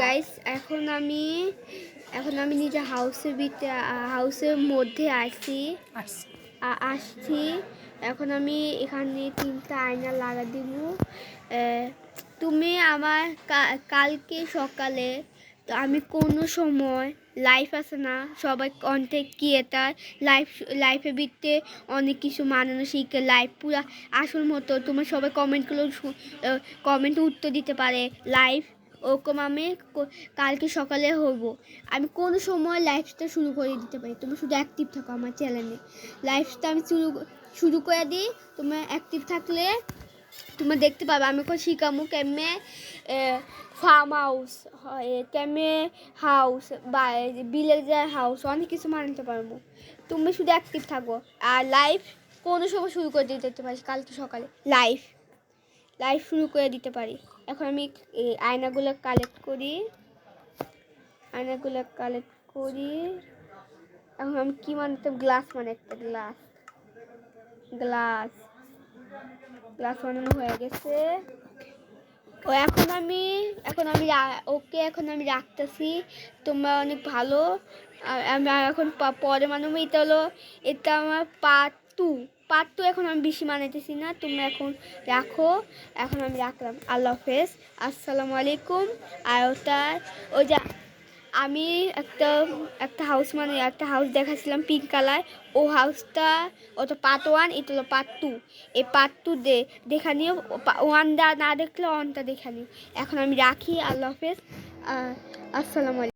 Guys এখন আমি নিজে হাউসের মধ্যে আসছি। এখন আমি এখানে 3টা আয়না লাগা দিব। তুমি আমার কালকে সকালে তো আমি কোনো সময় লাইফ আছে না, সবাই কন্টেন্ট ক্রিয়েটার লাইফের ভিত্তে অনেক কিছু মানানো শিখে লাইফ পুরা আসল মতো তোমার সবাই কমেন্ট উত্তর দিতে পারে লাইফ ওরকম আমি কালকে সকালে হইব। আমি কোনো সময় লাইফটা শুরু করে দিতে পারি, তুমি শুধু অ্যাক্টিভ থাকো আমার চ্যানেলে। লাইফটা আমি শুরু করে দিই, তোমার অ্যাক্টিভ থাকলে তোমরা দেখতে পাবে। আমি এখন শিখামো কেমনে ফার্ম হাউস হয়, কেমনে হাউস বা ভিলেজার হাউস অনেক কিছু মানতে পারবো। তুমি শুধু অ্যাক্টিভ থাকো আর লাইফ কোনো সময় শুরু করে দিতে পারি, কালকে সকালে লাইফ শুরু করে দিতে পারি। এখন আমি এই আয়নাগুলো কালেক্ট করি। এখন আমি কি বানাতে, গ্লাস বানানো হয়ে গেছে। এখন আমি রাখতেছি। তোমরা অনেক ভালো। আমি এখন পরে মানবো। এটা আমার পার্ট 2 এখন আমি বেশি মানাইতেছি না, তোমরা এখন রাখো। এখন আমি রাখলাম, আল্লাহ হাফেজ, আসসালামু আলাইকুম। আর ওই যে আমি একটা হাউস দেখাচ্ছিলাম পিঙ্ক কালার, ও হাউসটা ওটা পার্ট 1, এটা হলো পার্ট 2। এই পার্ট 2 দেখা নিও, 1টা না দেখলে 1টা দেখা নিও। এখন আমি রাখি, আল্লাহ হাফেজ, আসসালামু আলাইকুম।